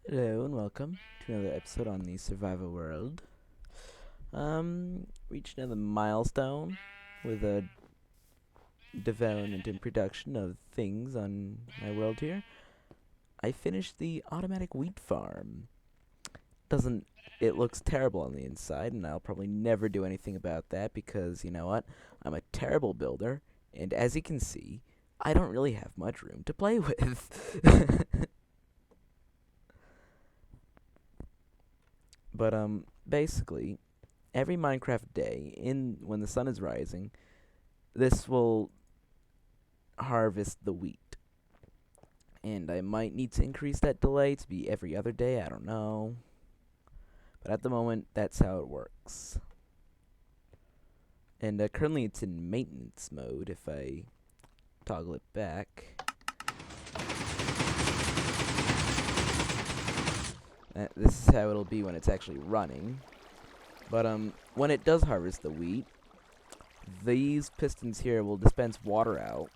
Hello and welcome to another episode on the Survival World. Reached another milestone with a development and production of things on my world here. I finished the automatic wheat farm. Doesn't It looks terrible on the inside, and I'll probably never do anything about that because you know what? I'm a terrible builder, and as you can see, I don't really have much room to play with. But basically, every Minecraft day, in when the sun is rising, this will harvest the wheat. And I might need to increase that delay to be every other day, I don't know. But at the moment, that's how it works. And currently it's in maintenance mode if I toggle it back. This is how it'll be when it's actually running. But when it does harvest the wheat, these pistons here will dispense water out,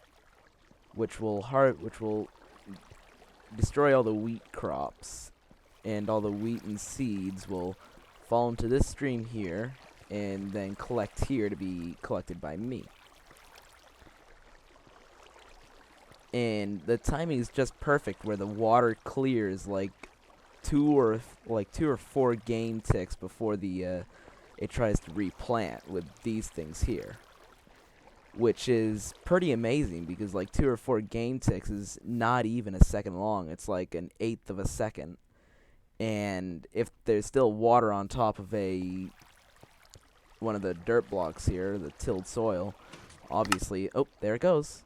which will destroy all the wheat crops, and all the wheat and seeds will fall into this stream here, and then collect here to be collected by me. And the timing is just perfect, where the water clears like two or four game ticks before the it tries to replant with these things here, which is pretty amazing because like 2 or 4 game ticks is not even a second long. It's like an eighth of a second. And if there's still water on top of one of the dirt blocks here, the tilled soil, obviously, oh, there it goes.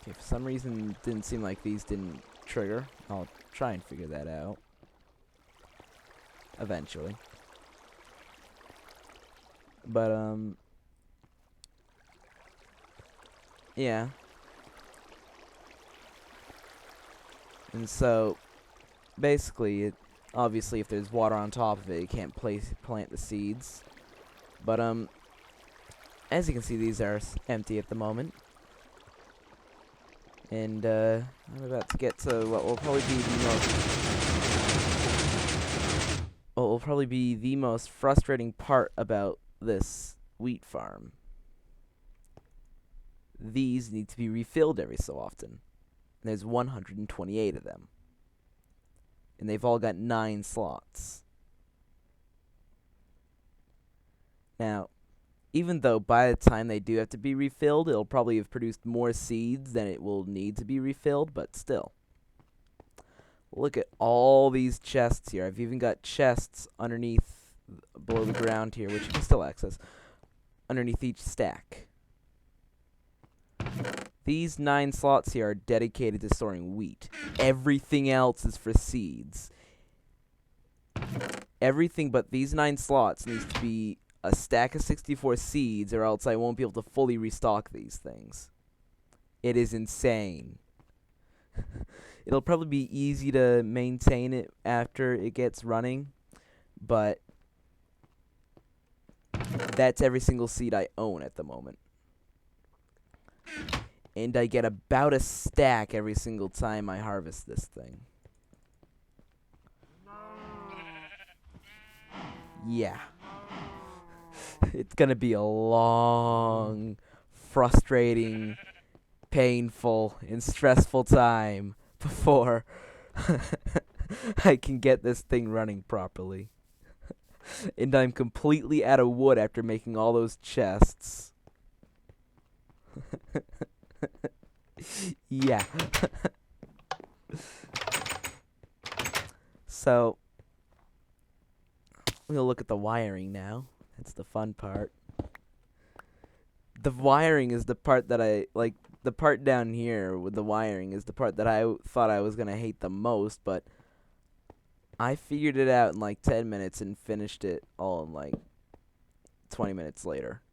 Okay, for some reason it didn't seem like these didn't trigger. I'll try and figure that out eventually. But yeah. And so basically, obviously if there's water on top of it, you can't plant the seeds. But as you can see, these are empty at the moment. And I'm about to get to what will probably be the most frustrating part about this wheat farm. These need to be refilled every so often. There's 128 of them. And they've all got 9 slots. Now, even though by the time they do have to be refilled, it'll probably have produced more seeds than it will need to be refilled, but still. Look at all these chests here. I've even got chests underneath, below the ground here, which you can still access, underneath each stack. These 9 slots here are dedicated to storing wheat. Everything else is for seeds. Everything but these 9 slots needs to be a stack of 64 seeds, or else I won't be able to fully restock these things. It is insane. It'll probably be easy to maintain it after it gets running, but that's every single seed I own at the moment. And I get about a stack every single time I harvest this thing. Yeah. It's gonna be a long, frustrating, painful, and stressful time before I can get this thing running properly. And I'm completely out of wood after making all those chests. Yeah. So, we'll look at the wiring now. That's the fun part. The wiring is the part that I like. The part down here with the wiring is the part that I thought I was gonna hate the most, but I figured it out in like 10 minutes and finished it all in like 20 minutes later.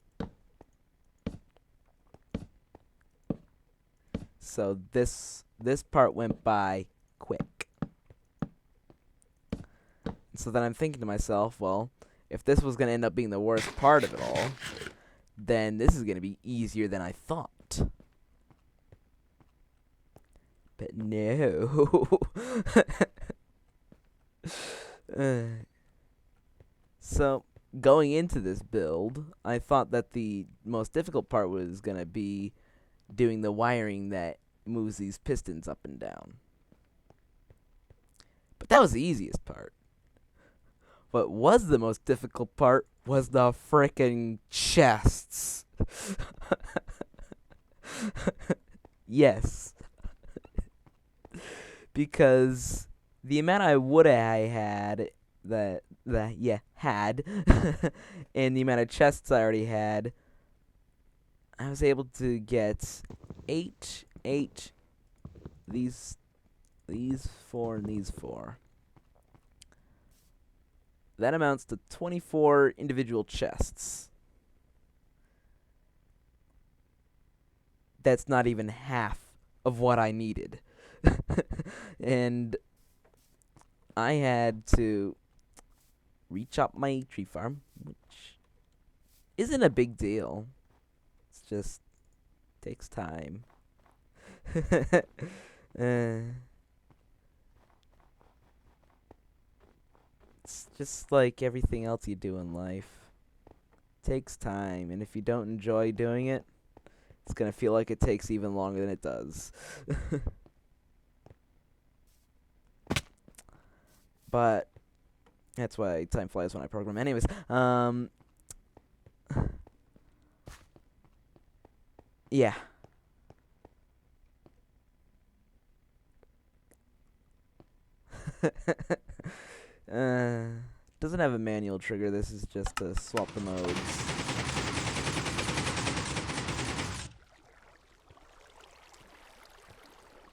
So this part went by quick. So then I'm thinking to myself, well, if this was going to end up being the worst part of it all, then this is going to be easier than I thought. But no. So, going into this build, I thought that the most difficult part was going to be doing the wiring that moves these pistons up and down. But that was the easiest part. What was the most difficult part was the frickin' chests. Yes. Because the amount of wood I had, had, and the amount of chests I already had, I was able to get 8, these 4, and these 4. That amounts to 24 individual chests. That's not even half of what I needed. And I had to re-chop my tree farm, which isn't a big deal. It's just takes time. It's just like everything else you do in life. It takes time, and if you don't enjoy doing it, it's gonna feel like it takes even longer than it does. But that's why time flies when I program. Anyways, yeah. Doesn't have a manual trigger. This is just to swap the modes.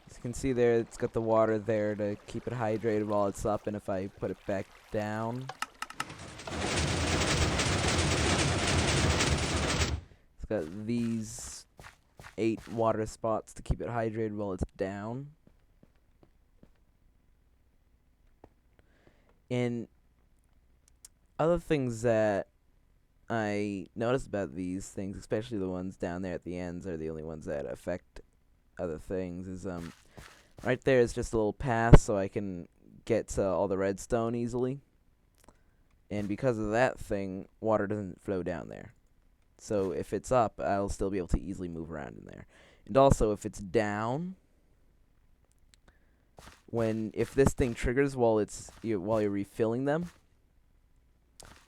As you can see there, it's got the water there to keep it hydrated while it's up, and if I put it back down, it's got these 8 water spots to keep it hydrated while it's down. And other things that I noticed about these things, especially the ones down there at the ends are the only ones that affect other things, is right there is just a little path so I can get to all the redstone easily. And because of that thing, water doesn't flow down there. So if it's up, I'll still be able to easily move around in there. And also, if it's down, if this thing triggers while you're refilling them,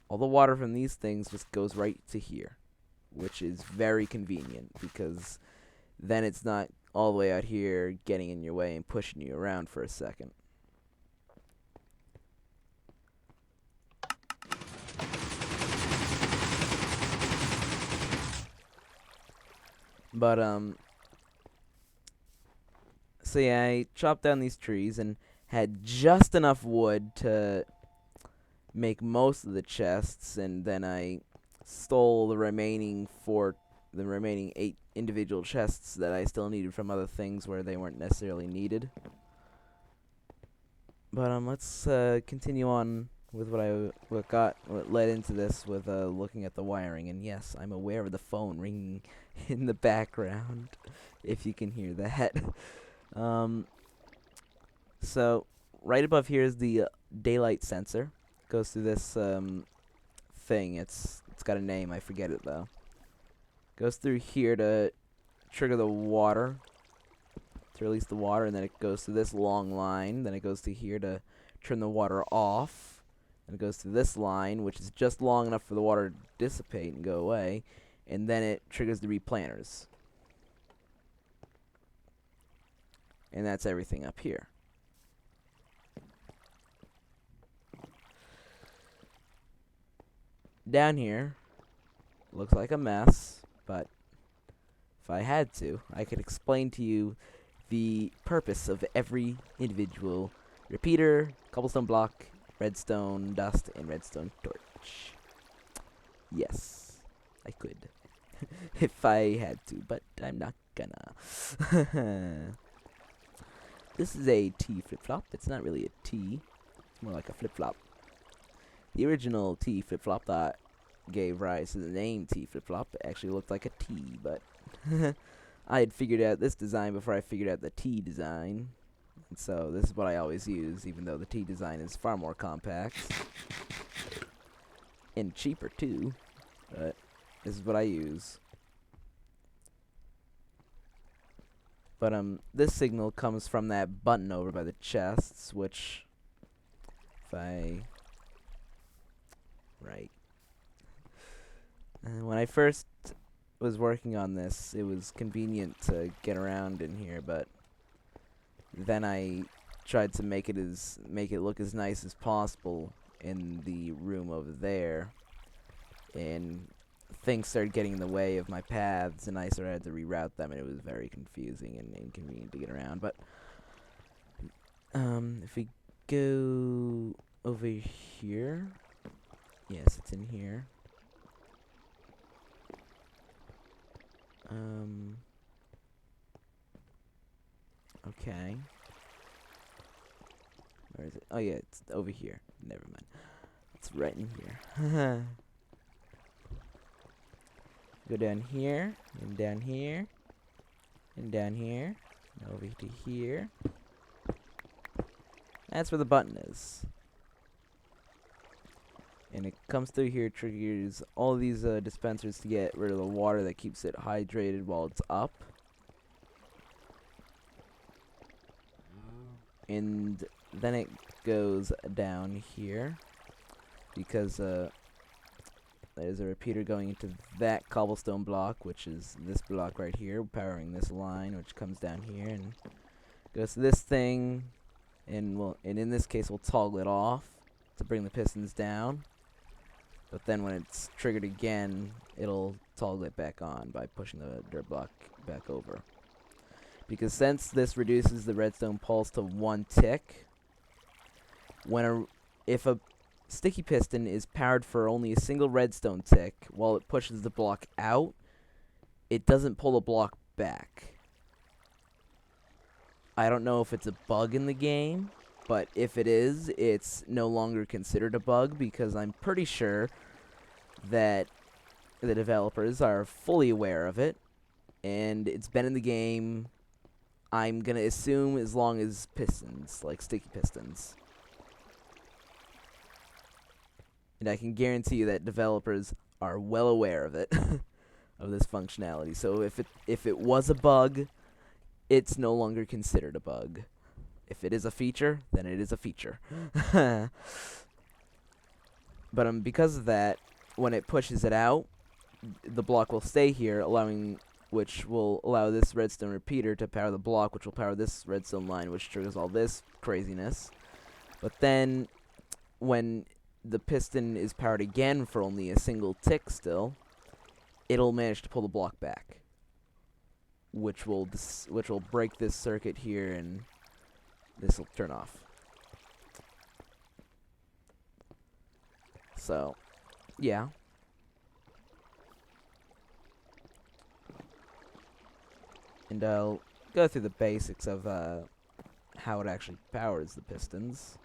all the water from these things just goes right to here, which is very convenient because then it's not all the way out here getting in your way and pushing you around for a second. But so yeah, I chopped down these trees and had just enough wood to make most of the chests, and then I stole the remaining 8 individual chests that I still needed from other things where they weren't necessarily needed. But let's continue on with what led into this with looking at the wiring. And yes, I'm aware of the phone ringing in the background, if you can hear that. So right above here is the daylight sensor. Goes through this thing. It's got a name. I forget it though. Goes through here to trigger the water, to release the water, and then it goes to this long line. Then it goes to here to turn the water off. And it goes to this line, which is just long enough for the water to dissipate and go away. And then it triggers the replanters. And that's everything up here. Down here, looks like a mess, but if I had to, I could explain to you the purpose of every individual repeater, cobblestone block, redstone dust, and redstone torch. Yes, I could. If I had to, but I'm not gonna. This is a T flip-flop. It's not really a T. It's more like a flip-flop. The original T flip-flop that gave rise to the name T flip-flop. It actually looked like a T, but I had figured out this design before I figured out the T design. And so this is what I always use, even though the T design is far more compact. And cheaper, too. But this is what I use. But, this signal comes from that button over by the chests, which, if I... Right. When I first was working on this, it was convenient to get around in here, but then I tried to make it look as nice as possible in the room over there, and things started getting in the way of my paths, and I sort of had to reroute them, and it was very confusing and inconvenient to get around. But if we go over here, yes, it's in here. Okay. Where is it? Oh, yeah, it's over here. Never mind. It's right in here. Go down here, and down here, and down here, and over to here. That's where the button is. And it comes through here, triggers all these dispensers to get rid of the water that keeps it hydrated while it's up. And then it goes down here because there's a repeater going into that cobblestone block, which is this block right here, powering this line, which comes down here and goes to this thing, and in this case we'll toggle it off to bring the pistons down. But then when it's triggered again, it'll toggle it back on by pushing the dirt block back over. Because since this reduces the redstone pulse to 1 tick, if a sticky piston is powered for only a single redstone tick while it pushes the block out, it doesn't pull the block back. I don't know if it's a bug in the game, but if it is, it's no longer considered a bug, because I'm pretty sure that the developers are fully aware of it, and it's been in the game, I'm gonna assume, as long as pistons, like sticky pistons. And I can guarantee you that developers are well aware of it, of this functionality. So if it was a bug, it's no longer considered a bug. If it is a feature, then it is a feature. But because of that, when it pushes it out, the block will stay here, which will allow this redstone repeater to power the block, which will power this redstone line, which triggers all this craziness. But then, when the piston is powered again for only a single tick still, it'll manage to pull the block back, which will break this circuit here, and this will turn off. So, yeah. And I'll go through the basics of how it actually powers the pistons.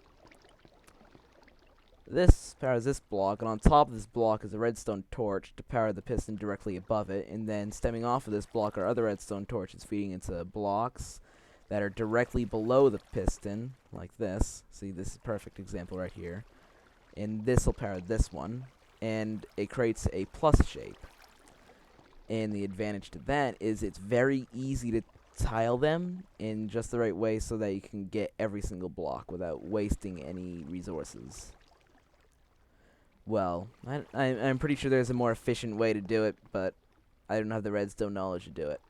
This powers this block, and on top of this block is a redstone torch to power the piston directly above it, and then stemming off of this block are other redstone torches feeding into blocks that are directly below the piston, like this. See, this is a perfect example right here. And this will power this one, and it creates a plus shape. And the advantage to that is it's very easy to tile them in just the right way so that you can get every single block without wasting any resources. Well, I'm pretty sure there's a more efficient way to do it, but I don't have the redstone knowledge to do it.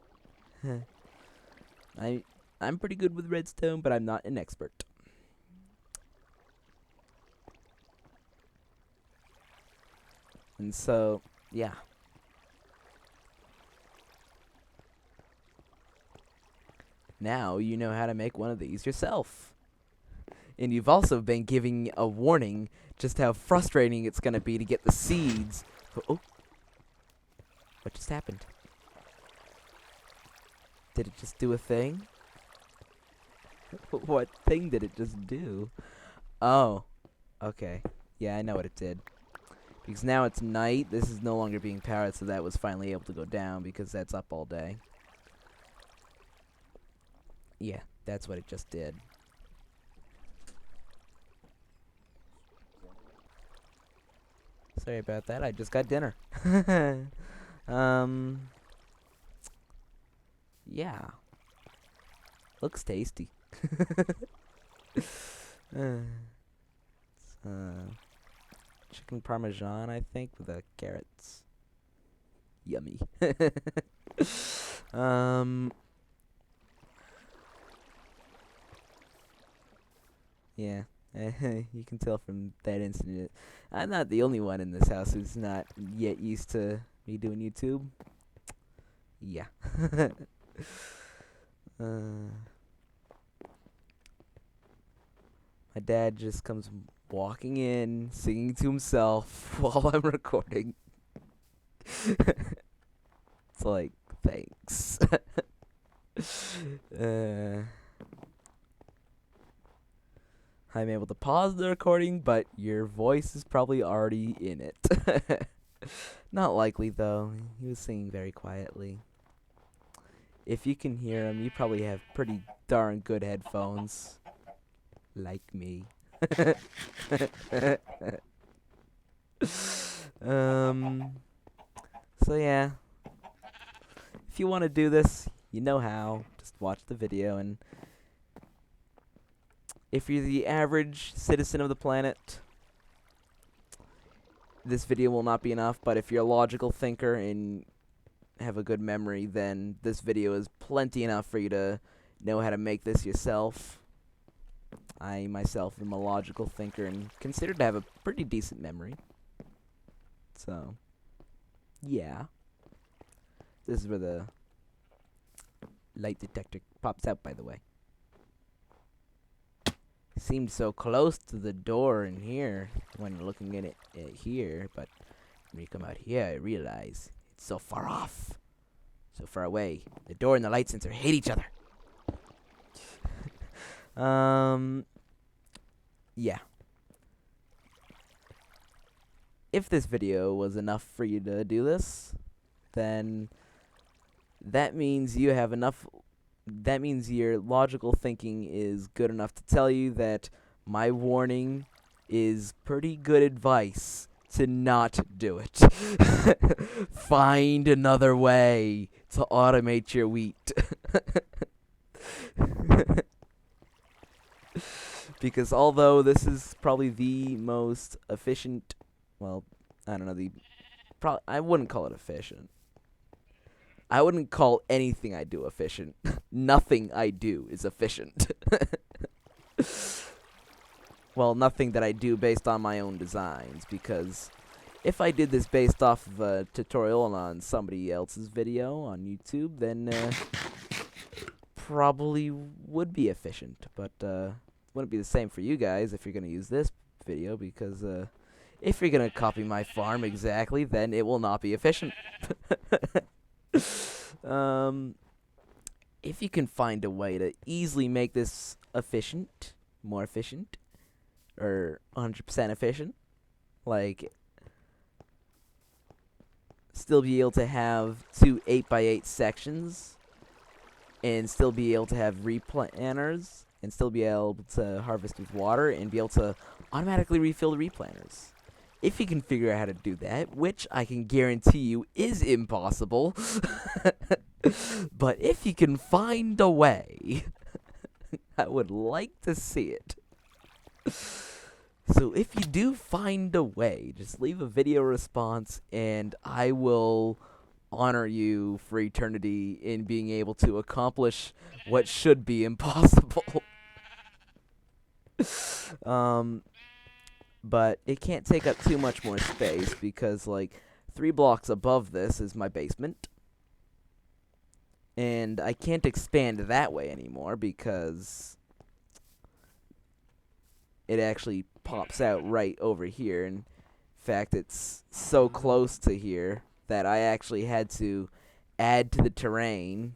I'm pretty good with redstone, but I'm not an expert. And so, yeah. Now you know how to make one of these yourself. And you've also been giving a warning just how frustrating it's going to be to get the seeds. Oh, what just happened? Did it just do a thing? What thing did it just do? Oh, okay. Yeah, I know what it did. Because now it's night. This is no longer being powered, so that was finally able to go down because that's up all day. Yeah, that's what it just did. Sorry about that. I just got dinner. Yeah. Looks tasty. Chicken parmesan, I think, with the carrots. Yummy. Yeah. You can tell from that incident. I'm not the only one in this house who's not yet used to me doing YouTube. Yeah. My dad just comes walking in, singing to himself while I'm recording. It's like, thanks. I'm able to pause the recording, but your voice is probably already in it. Not likely, though. He was singing very quietly. If you can hear him, you probably have pretty darn good headphones. Like me. So yeah. If you want to do this, you know how. Just watch the video, and if you're the average citizen of the planet, this video will not be enough, but if you're a logical thinker and have a good memory, then this video is plenty enough for you to know how to make this yourself. I myself am a logical thinker and consider to have a pretty decent memory. So, yeah. This is where the light detector pops out, by the way. Seemed so close to the door in here when you're looking at it here, but when you come out here, I realize it's so far off, so far away. The door and the light sensor hate each other. Yeah. If this video was enough for you to do this, then that means you have enough. That means your logical thinking is good enough to tell you that my warning is pretty good advice to not do it. Find another way to automate your wheat. Because although this is probably the most efficient, well, I don't know, I wouldn't call it efficient. I wouldn't call anything I do efficient. Nothing I do is efficient. Well, nothing that I do based on my own designs, because if I did this based off of a tutorial on somebody else's video on YouTube, then probably would be efficient, but wouldn't be the same for you guys if you're going to use this video, because if you're going to copy my farm exactly, then it will not be efficient. If you can find a way to easily make this efficient, more efficient, or 100% efficient, like still be able to have 2 8x8 sections, and still be able to have replanters, and still be able to harvest with water, and be able to automatically refill the replanters. If you can figure out how to do that, which I can guarantee you is impossible, but if you can find a way, I would like to see it. So if you do find a way, just leave a video response, and I will honor you for eternity in being able to accomplish what should be impossible. But it can't take up too much more space, because like 3 blocks above this is my basement, and I can't expand that way anymore because it actually pops out right over here. In fact, it's so close to here that I actually had to add to the terrain.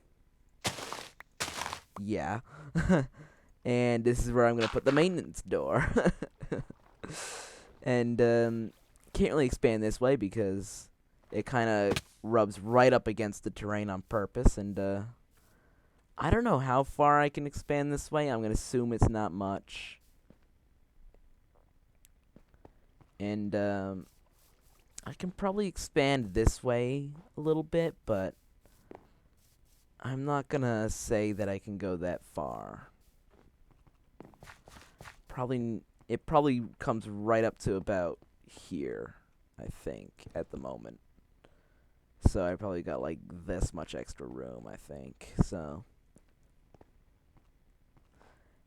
Yeah. And this is where I'm going to put the maintenance door. And can't really expand this way because it kind of rubs right up against the terrain on purpose, and I don't know how far I can expand this way. I'm going to assume it's not much. And I can probably expand this way a little bit, but I'm not going to say that I can go that far. It probably comes right up to about here, I think, at the moment. So I probably got like this much extra room, I think. So,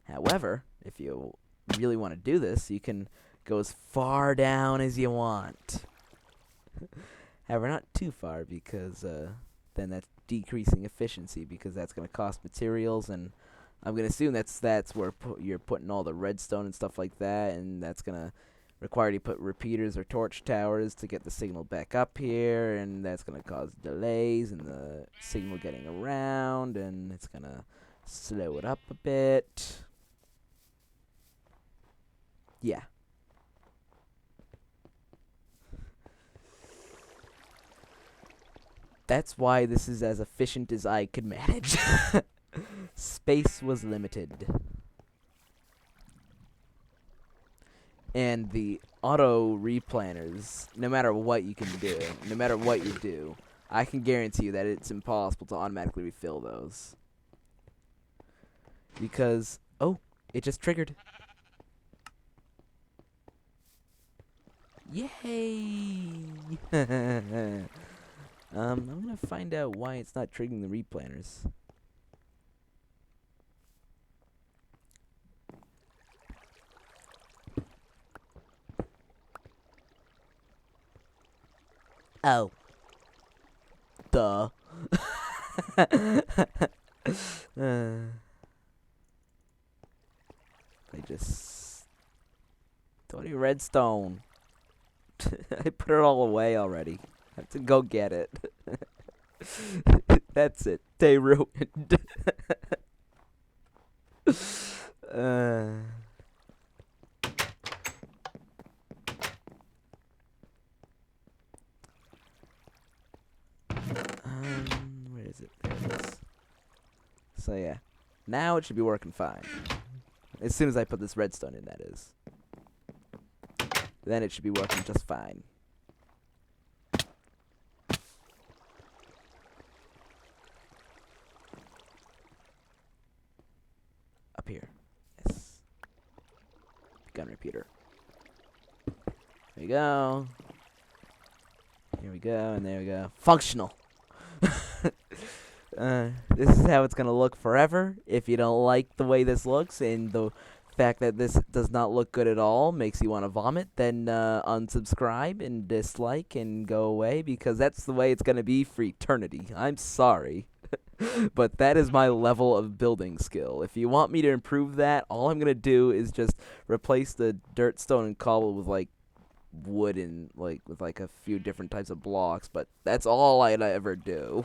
however, if you really want to do this, you can go as far down as you want. However, not too far, because then that's decreasing efficiency, because that's going to cost materials, and I'm going to assume that's where you're putting all the redstone and stuff like that, and that's going to require you to put repeaters or torch towers to get the signal back up here, and that's going to cause delays in the signal getting around, and it's going to slow it up a bit. Yeah. That's why this is as efficient as I could manage. Space was limited. And the auto replanners, no matter what you can do, no matter what you do, I can guarantee you that it's impossible to automatically refill those. Because, oh, it just triggered. Yay! I'm gonna find out why it's not triggering the replanners. Oh. Duh. I just... Don't need redstone. I put it all away already. I have to go get it. That's it. They ruined. Where is it? There it is. So yeah, now it should be working fine. As soon as I put this redstone in, that is. Then it should be working just fine. Up here. Yes. Gun repeater. There we go. Here we go, and there we go. Functional. This is how it's going to look forever. If you don't like the way this looks, and the fact that this does not look good at all makes you want to vomit, then unsubscribe and dislike and go away, because that's the way it's going to be for eternity. I'm sorry. But that is my level of building skill. If you want me to improve that, all I'm going to do is just replace the dirt, stone, and cobble with, like, wood and, like, with, like, a few different types of blocks. But that's all I'd ever do.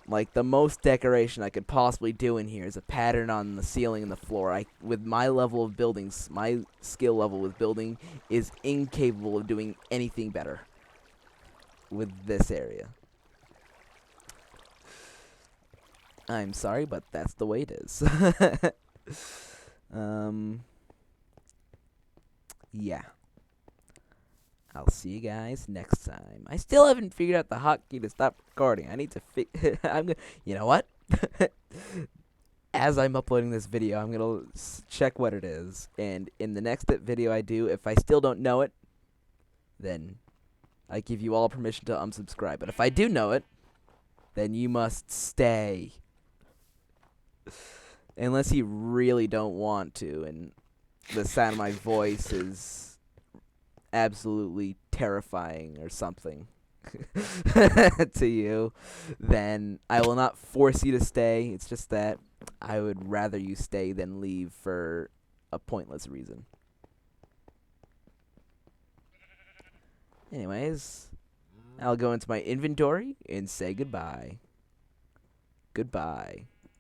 Like, the most decoration I could possibly do in here is a pattern on the ceiling and the floor. With my level of buildings, my skill level with building is incapable of doing anything better with this area. I'm sorry, but that's the way it is. Yeah. I'll see you guys next time. I still haven't figured out the hotkey to stop recording. I need to you know what? As I'm uploading this video, I'm going to check what it is. And in the next video I do, if I still don't know it, then I give you all permission to unsubscribe. But if I do know it, then you must stay. Unless you really don't want to, and the sound of my voice is absolutely terrifying or something to you, then I will not force you to stay. It's just that I would rather you stay than leave for a pointless reason. Anyways, I'll go into my inventory and say goodbye. Goodbye.